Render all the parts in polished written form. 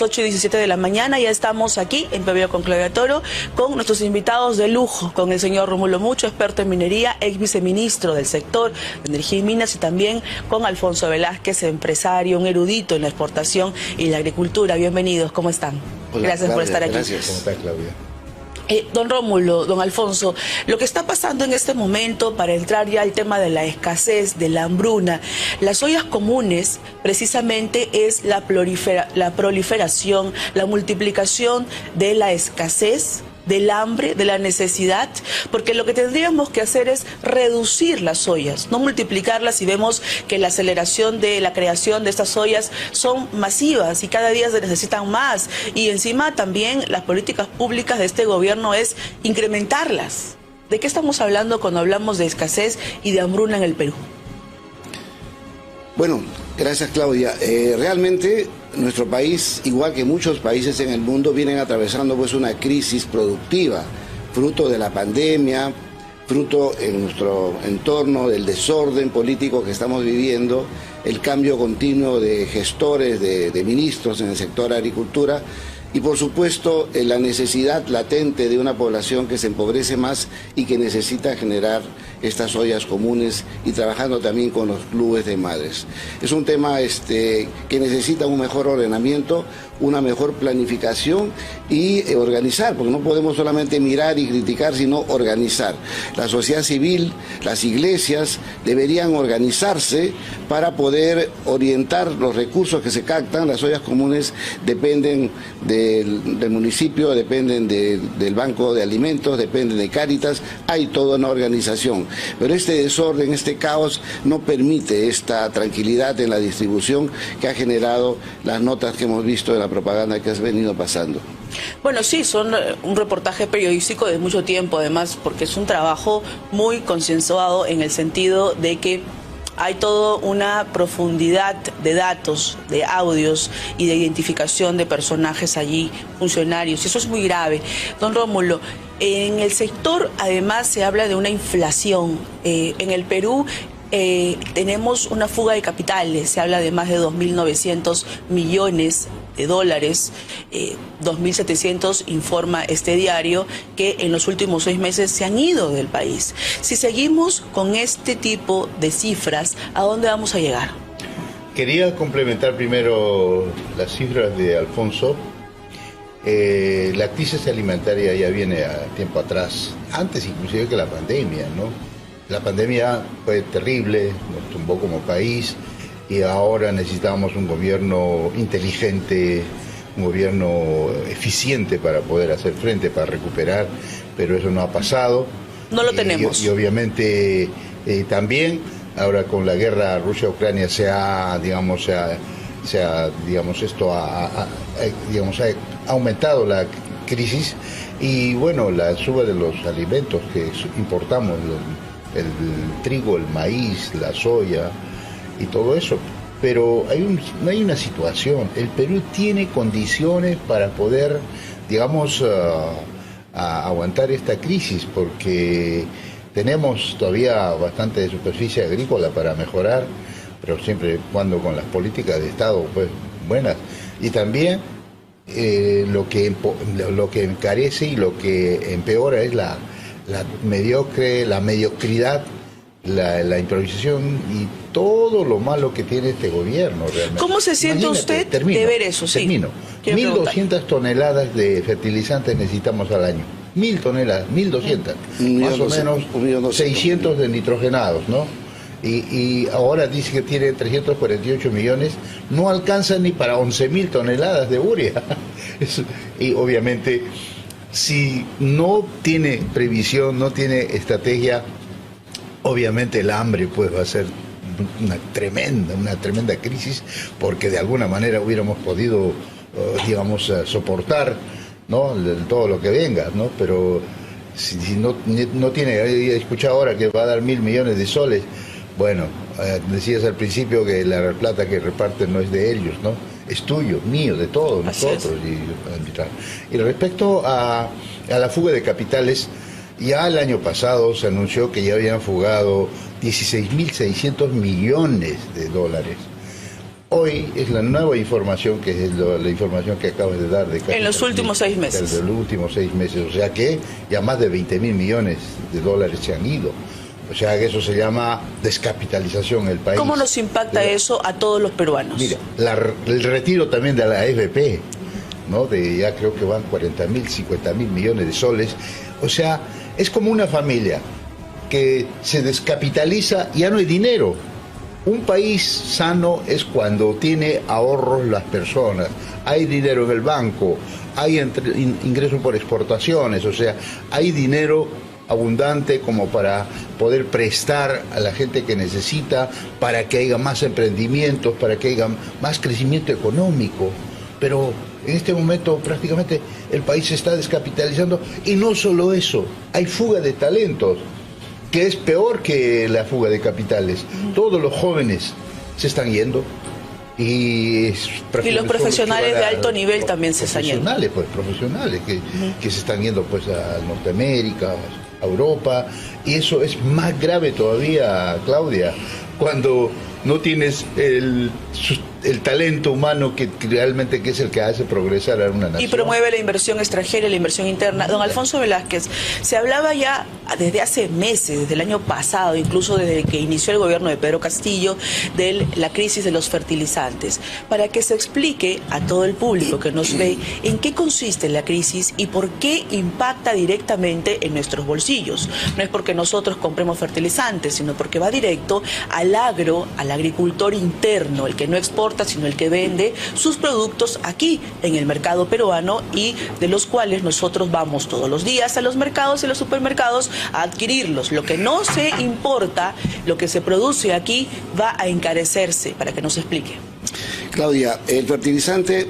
8:17 de la mañana. Ya estamos aquí en PBO con Claudia Toro, con nuestros invitados de lujo, con el señor Rómulo Mucho, experto en minería, ex viceministro del sector de energía y minas, y también con Alfonso Velázquez, empresario, un erudito en la exportación y la agricultura. Bienvenidos, ¿cómo están? Hola, gracias Claudia, por estar aquí. Gracias. ¿Cómo estás, Claudia? Don Rómulo, don Alfonso, lo que está pasando en este momento para entrar ya al tema de la escasez, de la hambruna, las ollas comunes precisamente es la proliferación, la multiplicación de la escasez, del hambre, de la necesidad, porque lo que tendríamos que hacer es reducir las ollas, no multiplicarlas, y vemos que la aceleración de la creación de estas ollas son masivas y cada día se necesitan más, y encima también las políticas públicas de este gobierno es incrementarlas. ¿De qué estamos hablando cuando hablamos de escasez y de hambruna en el Perú? Bueno, gracias, Claudia. Realmente nuestro país, igual que muchos países en el mundo, vienen atravesando pues una crisis productiva, fruto de la pandemia, fruto en nuestro entorno del desorden político que estamos viviendo, el cambio continuo de gestores, de ministros en el sector agricultura, y por supuesto la necesidad latente de una población que se empobrece más y que necesita generar estas ollas comunes, y trabajando también con los clubes de madres. Es un tema que necesita un mejor ordenamiento, una mejor planificación y organizar, porque no podemos solamente mirar y criticar, sino organizar. La sociedad civil, las iglesias deberían organizarse para poder orientar los recursos que se captan. Las ollas comunes dependen del municipio, dependen del Banco de Alimentos, dependen de Cáritas, hay toda una organización. Pero este desorden, este caos no permite esta tranquilidad en la distribución que ha generado las notas que hemos visto en la propaganda que has venido pasando. Bueno, sí, son un reportaje periodístico de mucho tiempo, además, porque es un trabajo muy consensuado en el sentido de que hay toda una profundidad de datos, de audios y de identificación de personajes allí, funcionarios, y eso es muy grave. Don Rómulo, en el sector además se habla de una inflación. En el Perú tenemos una fuga de capitales, se habla de más de 2.900 millones de dólares, 2.700 informa este diario, que en los últimos 6 meses se han ido del país. Si seguimos con este tipo de cifras, ¿a dónde vamos a llegar? Quería complementar primero las cifras de Alfonso. La crisis alimentaria ya viene a tiempo atrás, antes inclusive que la pandemia, ¿no? La pandemia fue terrible, nos tumbó como país, y ahora necesitamos un gobierno inteligente, un gobierno eficiente para poder hacer frente, para recuperar, pero eso no ha pasado. No lo tenemos. Y obviamente también ahora con la guerra Rusia-Ucrania ha aumentado la crisis, y bueno, la suba de los alimentos que importamos, el trigo, el maíz, la soya y todo eso. Pero hay una situación. El Perú tiene condiciones para poder, aguantar esta crisis, porque tenemos todavía bastante superficie agrícola para mejorar, pero siempre cuando con las políticas de Estado pues buenas. Y también lo que encarece y lo que empeora es la mediocridad, la improvisación y todo lo malo que tiene este gobierno realmente. ¿Cómo se siente usted de ver eso? Sí. Termino. 1.200 toneladas de fertilizantes necesitamos al año. 1.000 toneladas, 1.200. Más o menos 600 de nitrogenados, ¿no? Y ahora dice que tiene 348 millones, no alcanza ni para 11.000 toneladas de urea. Y obviamente, si no tiene previsión, no tiene estrategia, obviamente el hambre pues va a ser una tremenda crisis, porque de alguna manera hubiéramos podido, soportar, ¿no?, todo lo que venga, ¿no? Pero si no tiene, he escuchado ahora que va a dar 1.000 millones de soles. Bueno, decías al principio que la plata que reparten no es de ellos, ¿no? Es tuyo, mío, de todos nosotros. Y respecto a la fuga de capitales, ya el año pasado se anunció que ya habían fugado 16.600 millones de dólares. Hoy es la nueva información, que es la información que acabas de dar. En los últimos 6 meses. De los últimos 6 meses. O sea que ya más de 20.000 millones de dólares se han ido. O sea que eso se llama descapitalización en el país. ¿Cómo nos impacta eso a todos los peruanos? Mira, el retiro también de la AFP, ¿no? Ya creo que van 40.000, 50.000 millones de soles. O sea, es como una familia que se descapitaliza y ya no hay dinero. Un país sano es cuando tiene ahorros las personas, hay dinero en el banco, hay ingresos por exportaciones, o sea, hay dinero abundante como para poder prestar a la gente que necesita, para que haya más emprendimientos, para que haya más crecimiento económico. Pero en este momento prácticamente el país se está descapitalizando y no solo eso, hay fuga de talentos, que es peor que la fuga de capitales. Todos los jóvenes se están yendo y los profesionales de alto nivel también se están yendo. Profesionales que se están yendo pues a Norteamérica, a Europa, y eso es más grave todavía, Claudia, cuando no tienes el talento humano que realmente que es el que hace progresar a una nación. Y promueve la inversión extranjera y la inversión interna. Don Alfonso Velázquez, se hablaba ya desde hace meses, desde el año pasado, incluso desde que inició el gobierno de Pedro Castillo, de la crisis de los fertilizantes. Para que se explique a todo el público que nos ve en qué consiste la crisis y por qué impacta directamente en nuestros bolsillos. No es porque nosotros compremos fertilizantes, sino porque va directo al agricultor interno, el que no exporta, sino el que vende sus productos aquí en el mercado peruano, y de los cuales nosotros vamos todos los días a los mercados y los supermercados a adquirirlos. Lo que no se importa, lo que se produce aquí, va a encarecerse. Para que nos explique. Claudia, el fertilizante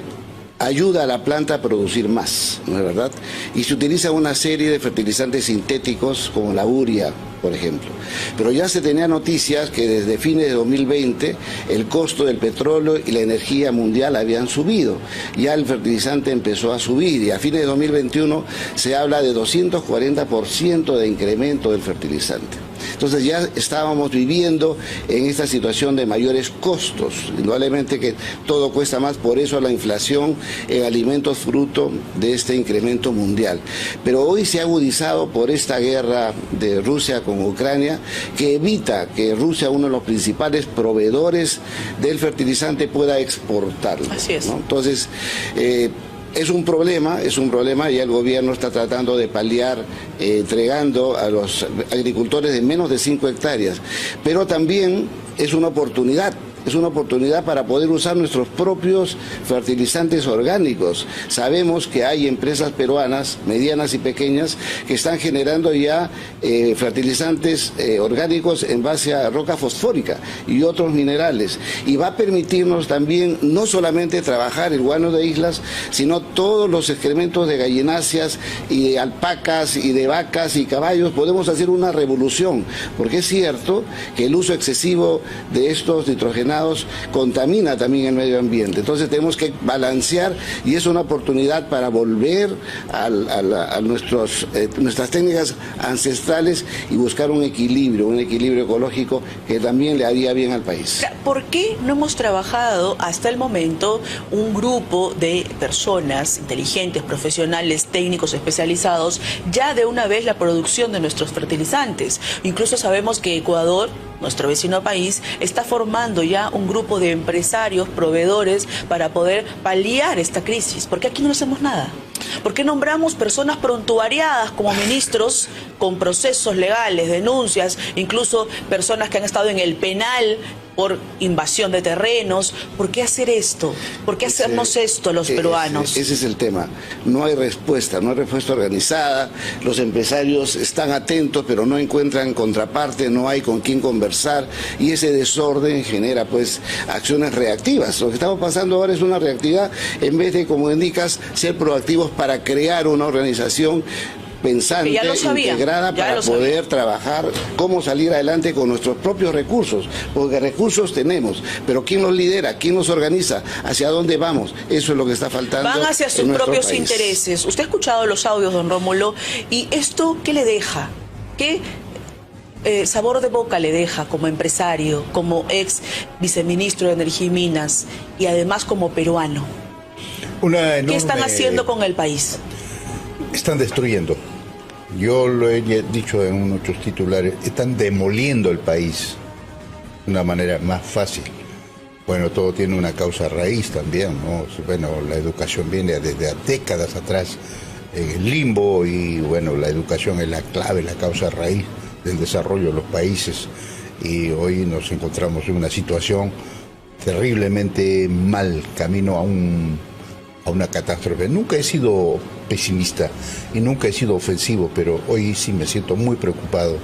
ayuda a la planta a producir más, ¿no es verdad? Y se utiliza una serie de fertilizantes sintéticos como la urea, por ejemplo. Pero ya se tenía noticias que desde fines de 2020 el costo del petróleo y la energía mundial habían subido. Ya el fertilizante empezó a subir y a fines de 2021 se habla de 240% de incremento del fertilizante. Entonces ya estábamos viviendo en esta situación de mayores costos, indudablemente que todo cuesta más, por eso la inflación en alimentos fruto de este incremento mundial. Pero hoy se ha agudizado por esta guerra de Rusia con Ucrania, que evita que Rusia, uno de los principales proveedores del fertilizante, pueda exportarlo, ¿no? Así es. Entonces, es un problema y el gobierno está tratando de paliar entregando a los agricultores de menos de 5 hectáreas, pero también es una oportunidad para poder usar nuestros propios fertilizantes orgánicos. Sabemos que hay empresas peruanas, medianas y pequeñas, que están generando ya fertilizantes orgánicos en base a roca fosfórica y otros minerales. Y va a permitirnos también no solamente trabajar el guano de islas, sino todos los excrementos de gallináceas y de alpacas y de vacas y caballos. Podemos hacer una revolución, porque es cierto que el uso excesivo de estos nitrogenados contamina también el medio ambiente. Entonces tenemos que balancear, y es una oportunidad para volver a nuestras técnicas ancestrales y buscar un equilibrio ecológico que también le haría bien al país. ¿Por qué no hemos trabajado hasta el momento un grupo de personas inteligentes, profesionales, técnicos especializados, ya de una vez la producción de nuestros fertilizantes? Incluso sabemos que Ecuador, nuestro vecino país, está formando ya un grupo de empresarios, proveedores, para poder paliar esta crisis. ¿Por qué aquí no hacemos nada? ¿Por qué nombramos personas prontuariadas como ministros con procesos legales, denuncias, incluso personas que han estado en el penal por invasión de terrenos? ¿Por qué hacer esto? ¿Por qué hacernos esto los peruanos? Ese es el tema. No hay respuesta organizada. Los empresarios están atentos, pero no encuentran contraparte, no hay con quién conversar, y ese desorden genera pues acciones reactivas. Lo que estamos pasando ahora es una reactividad en vez de, como indicas, ser proactivos para crear una organización pensante, integrada, para poder trabajar cómo salir adelante con nuestros propios recursos, porque recursos tenemos, pero ¿quién los lidera? ¿Quién los organiza? ¿Hacia dónde vamos? Eso es lo que está faltando. Van hacia sus propios intereses. Usted ha escuchado los audios, don Rómulo, y esto, ¿qué le deja? ¿Qué sabor de boca le deja como empresario, como ex viceministro de Energía y Minas y además como peruano? ¿Qué están haciendo con el país? Están destruyendo. Yo lo he dicho en muchos titulares, están demoliendo el país de una manera más fácil. Bueno, todo tiene una causa raíz también, ¿no? Bueno, la educación viene desde décadas atrás en el limbo y bueno, la educación es la clave, la causa raíz del desarrollo de los países y hoy nos encontramos en una situación terriblemente mal, camino a una catástrofe. Nunca he sido pesimista y nunca he sido ofensivo, pero hoy sí me siento muy preocupado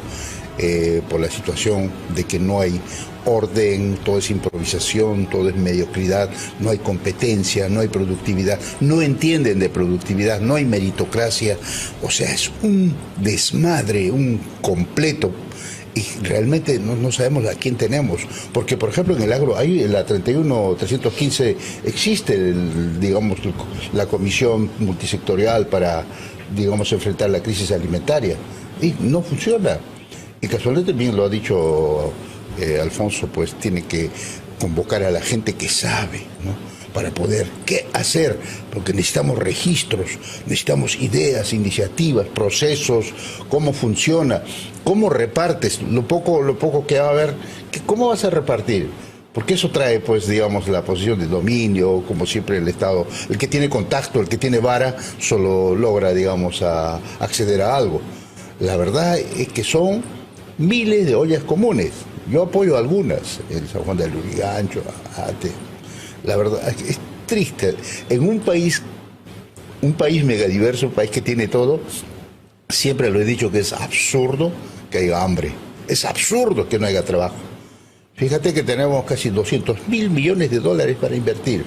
por la situación de que no hay orden, todo es improvisación, todo es mediocridad, no hay competencia, no hay productividad, no entienden de productividad, no hay meritocracia, o sea, es un desmadre, un completo. Y realmente no sabemos a quién tenemos, porque por ejemplo en el agro, ahí en la 31315 existe, digamos, la comisión multisectorial para, digamos, enfrentar la crisis alimentaria, y no funciona. Y casualmente bien lo ha dicho Alfonso, pues tiene que convocar a la gente que sabe, ¿no? Para poder qué hacer, porque necesitamos registros, necesitamos ideas, iniciativas, procesos, cómo funciona, cómo repartes, lo poco que va a haber, cómo vas a repartir, porque eso trae, pues, digamos, la posición de dominio, como siempre el Estado, el que tiene contacto, el que tiene vara, solo logra, digamos, acceder a algo. La verdad es que son miles de ollas comunes, yo apoyo algunas, en San Juan del Lurigancho, Ate. La verdad es triste. En un país megadiverso, un país que tiene todo, siempre lo he dicho que es absurdo que haya hambre. Es absurdo que no haya trabajo. Fíjate que tenemos casi 200.000 millones de dólares para invertir.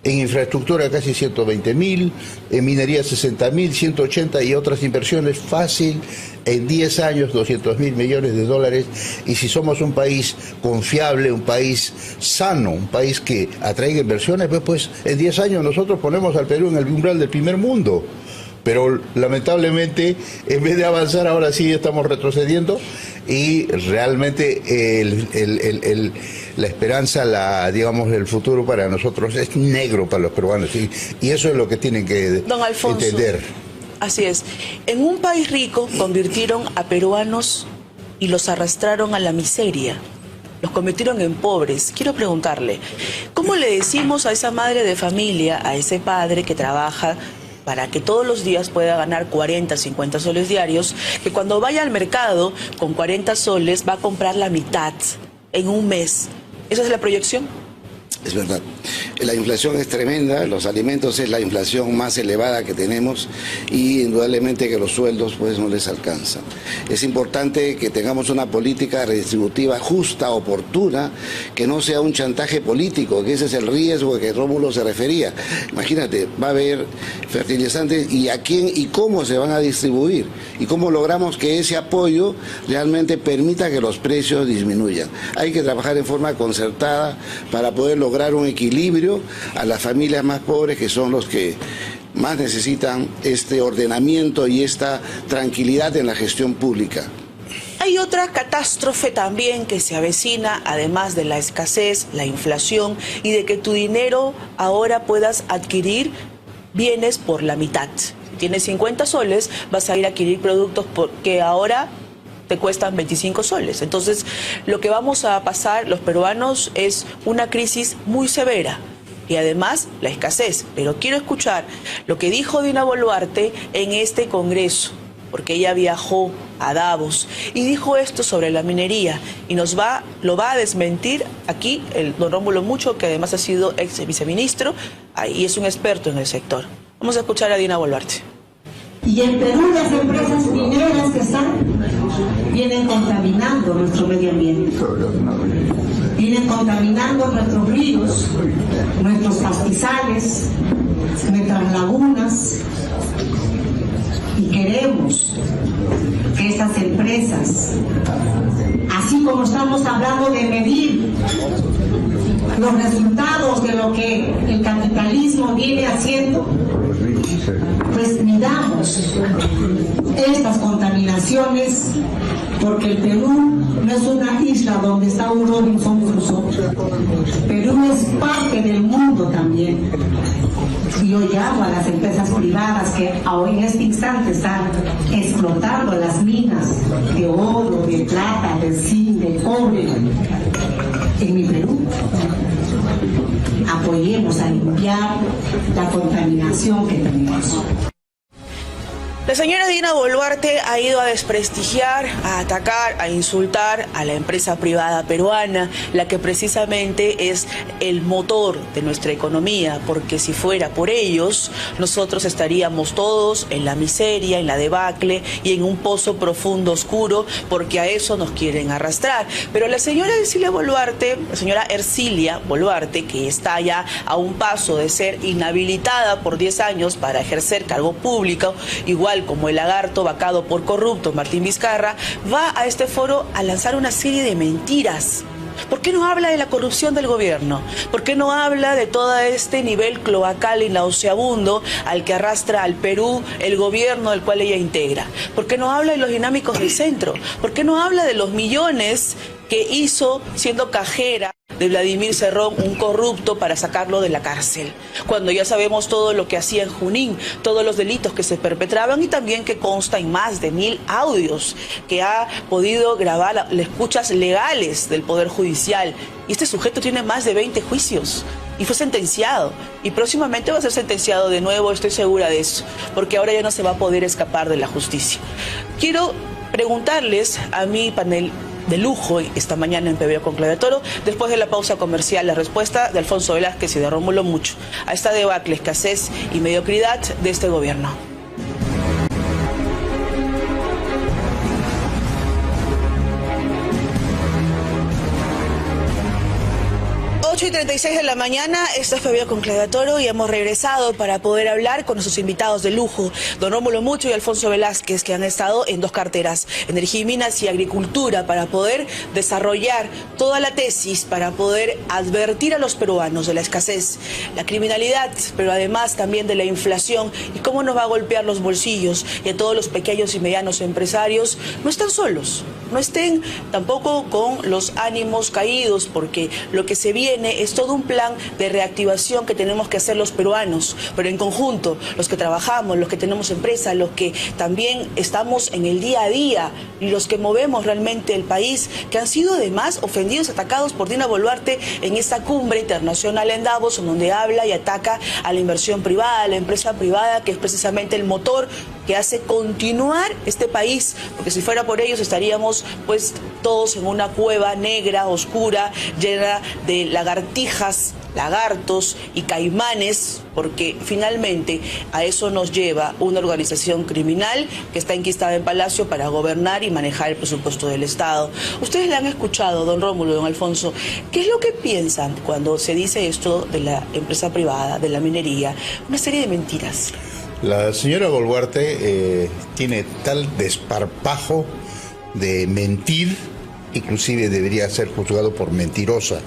En infraestructura casi 120.000, en minería 60.000, 180 y otras inversiones fácil. En 10 años 200.000 millones de dólares, y si somos un país confiable, un país sano, un país que atraiga inversiones, pues en 10 años nosotros ponemos al Perú en el umbral del primer mundo. Pero lamentablemente, en vez de avanzar, ahora sí estamos retrocediendo y realmente la esperanza, digamos, el futuro para nosotros es negro para los peruanos, y eso es lo que tienen que Don Alfonso, entender. Así es. En un país rico convirtieron a peruanos y los arrastraron a la miseria. Los convirtieron en pobres. Quiero preguntarle, ¿cómo le decimos a esa madre de familia, a ese padre que trabaja para que todos los días pueda ganar 40, 50 soles diarios, que cuando vaya al mercado con 40 soles va a comprar la mitad en un mes? ¿Esa es la proyección? Es verdad. La inflación es tremenda, los alimentos es la inflación más elevada que tenemos y indudablemente que los sueldos pues no les alcanzan. Es importante que tengamos una política redistributiva justa, oportuna, que no sea un chantaje político, que ese es el riesgo que Rómulo se refería. Imagínate, va a haber fertilizantes y a quién y cómo se van a distribuir y cómo logramos que ese apoyo realmente permita que los precios disminuyan. Hay que trabajar en forma concertada para poder lograr un equilibrio a las familias más pobres, que son los que más necesitan este ordenamiento y esta tranquilidad en la gestión pública. Hay otra catástrofe también que se avecina, además de la escasez, la inflación y de que tu dinero ahora puedas adquirir bienes por la mitad. Si tienes 50 soles, vas a ir a adquirir productos que ahora te cuestan 25 soles. Entonces, lo que vamos a pasar los peruanos es una crisis muy severa y además la escasez. Pero quiero escuchar lo que dijo Dina Boluarte en este congreso, porque ella viajó a Davos y dijo esto sobre la minería y lo va a desmentir aquí el don Rómulo Mucho, que además ha sido ex viceministro y es un experto en el sector. Vamos a escuchar a Dina Boluarte. Y en Perú las empresas mineras que vienen contaminando nuestro medio ambiente, vienen contaminando nuestros ríos, nuestros pastizales, nuestras lagunas, y queremos que estas empresas, así como estamos hablando de medir los resultados de lo que el capitalismo viene haciendo, pues midamos estas contaminaciones, porque el Perú no es una isla donde está un Robinson Crusoe. Perú es parte del mundo también. Y yo llamo a las empresas privadas que hoy en este instante están explotando las minas de oro, de plata, de zinc, de cobre en mi Perú. Apoyemos a limpiar la contaminación que tenemos. La señora Dina Boluarte ha ido a desprestigiar, a atacar, a insultar a la empresa privada peruana, la que precisamente es el motor de nuestra economía, porque si fuera por ellos, nosotros estaríamos todos en la miseria, en la debacle y en un pozo profundo, oscuro, porque a eso nos quieren arrastrar. Pero la señora Ercilia Boluarte, la señora Ercilia Boluarte, que está ya a un paso de ser inhabilitada por 10 años para ejercer cargo público, igual como el lagarto vacado por corrupto Martín Vizcarra, va a este foro a lanzar una serie de mentiras. ¿Por qué no habla de la corrupción del gobierno? ¿Por qué no habla de todo este nivel cloacal y nauseabundo al que arrastra al Perú el gobierno del cual ella integra? ¿Por qué no habla de los dinámicos del centro? ¿Por qué no habla de los millones que hizo siendo cajera de Vladimir Cerrón, un corrupto, para sacarlo de la cárcel? Cuando ya sabemos todo lo que hacía en Junín, todos los delitos que se perpetraban, y también que consta en más de 1000 audios que ha podido grabar las escuchas legales del Poder Judicial. Y este sujeto tiene más de 20 juicios y fue sentenciado. Y próximamente va a ser sentenciado de nuevo, estoy segura de eso, porque ahora ya no se va a poder escapar de la justicia. Quiero preguntarles a mi panel de lujo esta mañana en PBO con Claudia Toro, después de la pausa comercial, la respuesta de Alfonso Velázquez y de Rómulo Mucho a esta debacle, escasez y mediocridad de este gobierno. 8:36 de la mañana, esto es PBO con Claudia Toro y hemos regresado para poder hablar con nuestros invitados de lujo, don Rómulo Mucho y Alfonso Velázquez, que han estado en dos carteras, Energía y Minas y Agricultura, para poder desarrollar toda la tesis, para poder advertir a los peruanos de la escasez, la criminalidad, pero además también de la inflación y cómo nos va a golpear los bolsillos, y a todos los pequeños y medianos empresarios. No están solos, no estén tampoco con los ánimos caídos, porque lo que se viene es todo un plan de reactivación que tenemos que hacer los peruanos, pero en conjunto, los que trabajamos, los que tenemos empresas, los que también estamos en el día a día y los que movemos realmente el país, que han sido además ofendidos, atacados por Dina Boluarte en esta cumbre internacional en Davos, en donde habla y ataca a la inversión privada, a la empresa privada, que es precisamente el motor que hace continuar este país, porque si fuera por ellos estaríamos pues todos en una cueva negra, oscura, llena de lagartijas, lagartos y caimanes, porque finalmente a eso nos lleva una organización criminal que está enquistada en Palacio para gobernar y manejar el presupuesto del Estado. Ustedes la han escuchado, don Rómulo, don Alfonso. ¿Qué es lo que piensan cuando se dice esto de la empresa privada, de la minería? Una serie de mentiras. La señora Boluarte tiene tal desparpajo de mentir, inclusive debería ser juzgado por mentirosa.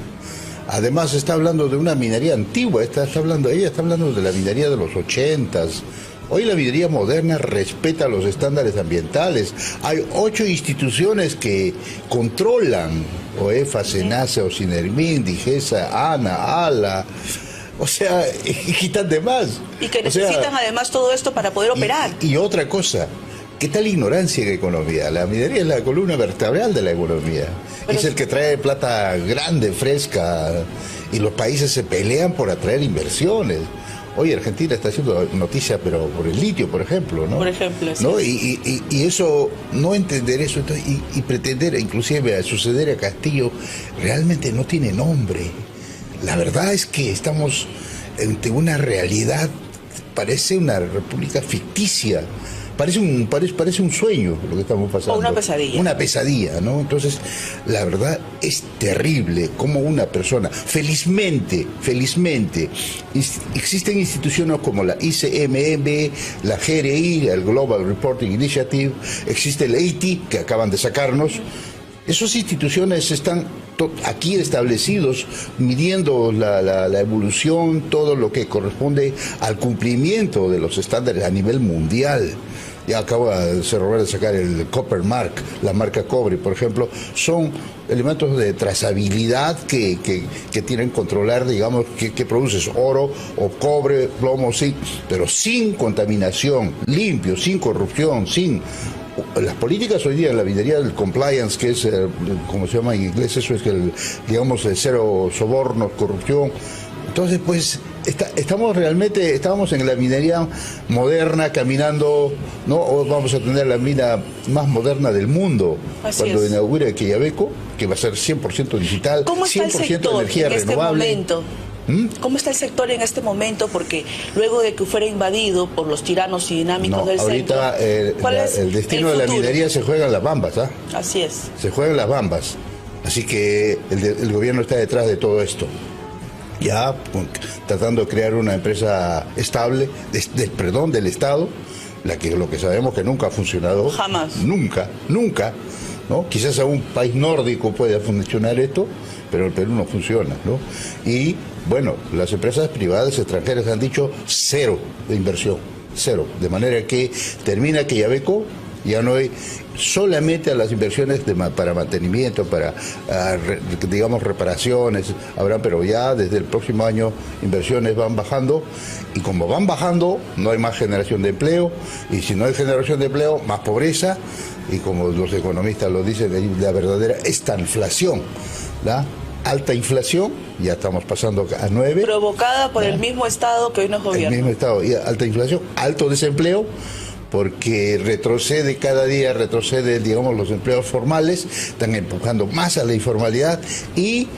Además está hablando de una minería antigua, ella está hablando de la minería de los 80s. Hoy la minería moderna respeta los estándares ambientales. Hay 8 instituciones que controlan, OEFA, SENACE, OSINERMIN, DIGESA, ANA, ALA. O sea, quitan de más. Y que necesitan además todo esto para poder operar. Y otra cosa, ¿qué tal ignorancia en economía? La minería es la columna vertebral de la economía. Pero es el que trae plata grande, fresca, y los países se pelean por atraer inversiones. Hoy Argentina está haciendo noticia, pero por el litio, por ejemplo, ¿no? Por ejemplo, sí. ¿No? Y eso, no entender eso y pretender, inclusive a suceder a Castillo, realmente no tiene nombre. La verdad es que estamos ante una realidad, parece una república ficticia, parece un sueño lo que estamos pasando. O una pesadilla. Una pesadilla, ¿no? Entonces, la verdad es terrible como una persona, felizmente, existen instituciones como la ICMM, la GRI, el Global Reporting Initiative, existe el EITI, que acaban de sacarnos, Esas instituciones están aquí establecidos, midiendo la evolución, todo lo que corresponde al cumplimiento de los estándares a nivel mundial. Ya acaba de sacar el Copper Mark, la marca cobre, por ejemplo. Son elementos de trazabilidad que tienen que controlar, digamos, que produces oro o cobre, plomo, sí, pero sin contaminación, limpio, sin corrupción, sin... Las políticas hoy día en la minería del compliance, que es, como se llama en inglés, eso es el cero sobornos, corrupción. Entonces, pues, estábamos en la minería moderna, caminando, ¿no? O vamos a tener la mina más moderna del mundo. Así cuando es. inaugure Quellaveco, que va a ser 100% digital, ¿Cómo está 100% el sector energía en este renovable. momento? ¿Cómo está el sector en este momento? Porque luego de que fuera invadido por los tiranos y dinámicos del ahorita centro, ¿cuál es el destino de la minería se juega en las bambas, ¿ah? Así es. Se juega en las bambas. Así que el gobierno está detrás de todo esto. Ya tratando de crear una empresa estable, del Estado, lo que sabemos que nunca ha funcionado. Jamás. Nunca, ¿no? Quizás a un país nórdico pueda funcionar esto, pero el Perú no funciona, ¿no? Y, bueno, las empresas privadas extranjeras han dicho cero de inversión, cero. De manera que termina Quellaveco, ya no hay solamente a las inversiones para mantenimiento, para, digamos, reparaciones, habrá, pero ya desde el próximo año inversiones van bajando, y como van bajando, no hay más generación de empleo, y si no hay generación de empleo, más pobreza, y como los economistas lo dicen, la verdadera estanflación, la alta inflación, ya estamos pasando a 9. Provocada por el mismo Estado que hoy nos gobierna. El mismo Estado, y alta inflación, alto desempleo, porque cada día retrocede, digamos, los empleos formales, están empujando más a la informalidad y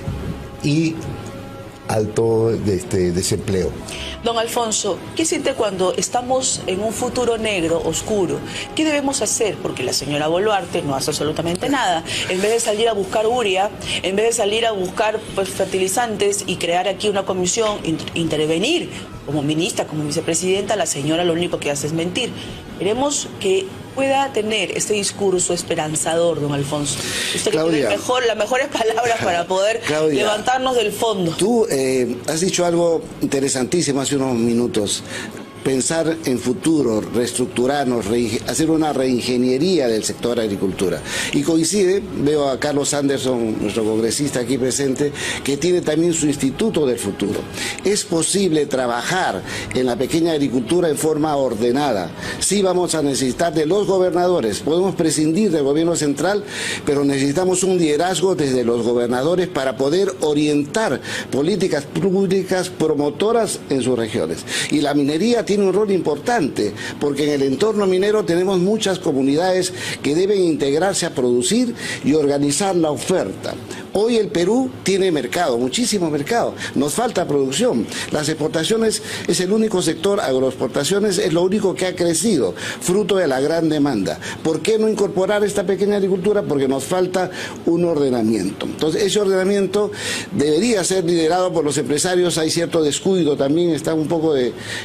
alto desempleo. Don Alfonso, ¿qué siente cuando estamos en un futuro negro, oscuro? ¿Qué debemos hacer? Porque la señora Boluarte no hace absolutamente nada. En vez de salir a buscar urea, en vez de salir a buscar fertilizantes y crear aquí una comisión, intervenir como ministra, como vicepresidenta, la señora lo único que hace es mentir. Queremos que pueda tener este discurso esperanzador, don Alfonso. Usted Claudia, que tiene las mejores palabras para poder Claudia, levantarnos del fondo. Tú has dicho algo interesantísimo hace unos minutos. Pensar en futuro, reestructurarnos, hacer una reingeniería del sector agricultura. Y coincide, veo a Carlos Anderson, nuestro congresista aquí presente, que tiene también su Instituto del Futuro. Es posible trabajar en la pequeña agricultura en forma ordenada. Sí vamos a necesitar de los gobernadores, podemos prescindir del gobierno central, pero necesitamos un liderazgo desde los gobernadores para poder orientar políticas públicas promotoras en sus regiones. Y la minería tiene un rol importante, porque en el entorno minero tenemos muchas comunidades que deben integrarse a producir y organizar la oferta. Hoy el Perú tiene mercado, muchísimo mercado, nos falta producción. Las exportaciones es el único sector, agroexportaciones es lo único que ha crecido, fruto de la gran demanda. ¿Por qué no incorporar esta pequeña agricultura? Porque nos falta un ordenamiento. Entonces ese ordenamiento debería ser liderado por los empresarios. Hay cierto descuido también, están un poco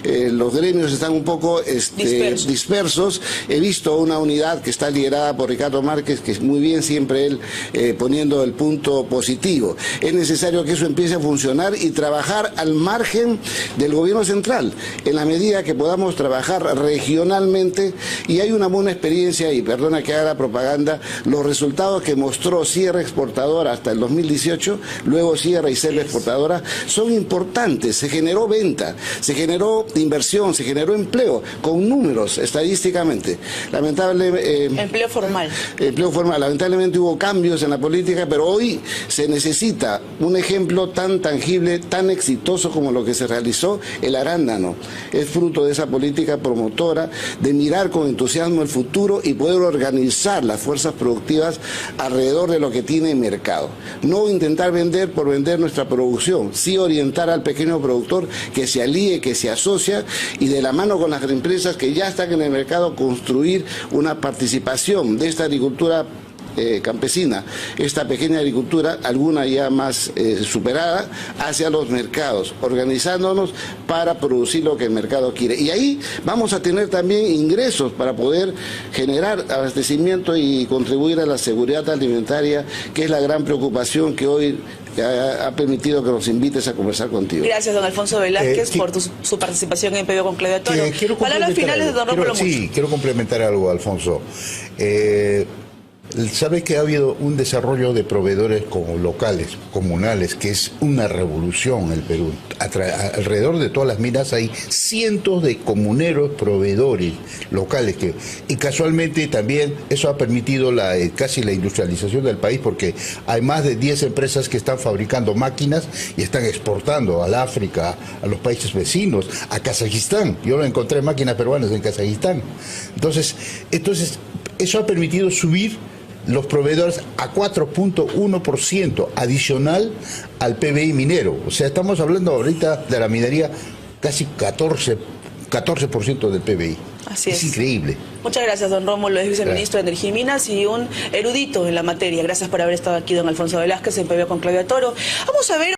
los gremios están un poco dispersos. He visto una unidad que está liderada por Ricardo Márquez, que es muy bien, siempre él poniendo el punto positivo. Es necesario que eso empiece a funcionar y trabajar al margen del gobierno central, en la medida que podamos trabajar regionalmente. Y hay una buena experiencia, y perdona que haga la propaganda, los resultados que mostró Sierra Exportadora hasta el 2018, luego Sierra y Selva Exportadora, son importantes. Se generó venta, se generó inversión, se generó empleo, con números estadísticamente. Empleo formal. Empleo formal. Lamentablemente hubo cambios en la política, pero hoy se necesita un ejemplo tan tangible, tan exitoso como lo que se realizó. El arándano es fruto de esa política promotora de mirar con entusiasmo el futuro y poder organizar las fuerzas productivas alrededor de lo que tiene mercado. No intentar vender por vender nuestra producción, sí orientar al pequeño productor que se alíe, que se asocia, y de la mano con las empresas que ya están en el mercado construir una participación de esta agricultura campesina, esta pequeña agricultura, alguna ya más superada, hacia los mercados, organizándonos para producir lo que el mercado quiere. Y ahí vamos a tener también ingresos para poder generar abastecimiento y contribuir a la seguridad alimentaria, que es la gran preocupación que hoy ha permitido que nos invites a conversar contigo. Gracias, don Alfonso Velázquez, por su participación en PBO con Claudia Toro. Palabras finales de don Rómulo Mucho. Sí, quiero complementar algo, Alfonso. Sabes que ha habido un desarrollo de proveedores como locales, comunales, que es una revolución en el Perú. Alrededor de todas las minas hay cientos de comuneros proveedores locales y casualmente también eso ha permitido casi la industrialización del país, porque hay más de 10 empresas que están fabricando máquinas y están exportando al África, a los países vecinos, a Kazajistán. Yo encontré máquinas peruanas en Kazajistán. Entonces eso ha permitido subir los proveedores a 4.1% adicional al PBI minero. O sea, estamos hablando ahorita de la minería casi 14% del PBI. Así es. Es increíble. Muchas gracias, don Rómulo, es viceministro de Energía y Minas y un erudito en la materia. Gracias por haber estado aquí, don Alfonso Velázquez, en PBO con Claudia Toro. Vamos a ver...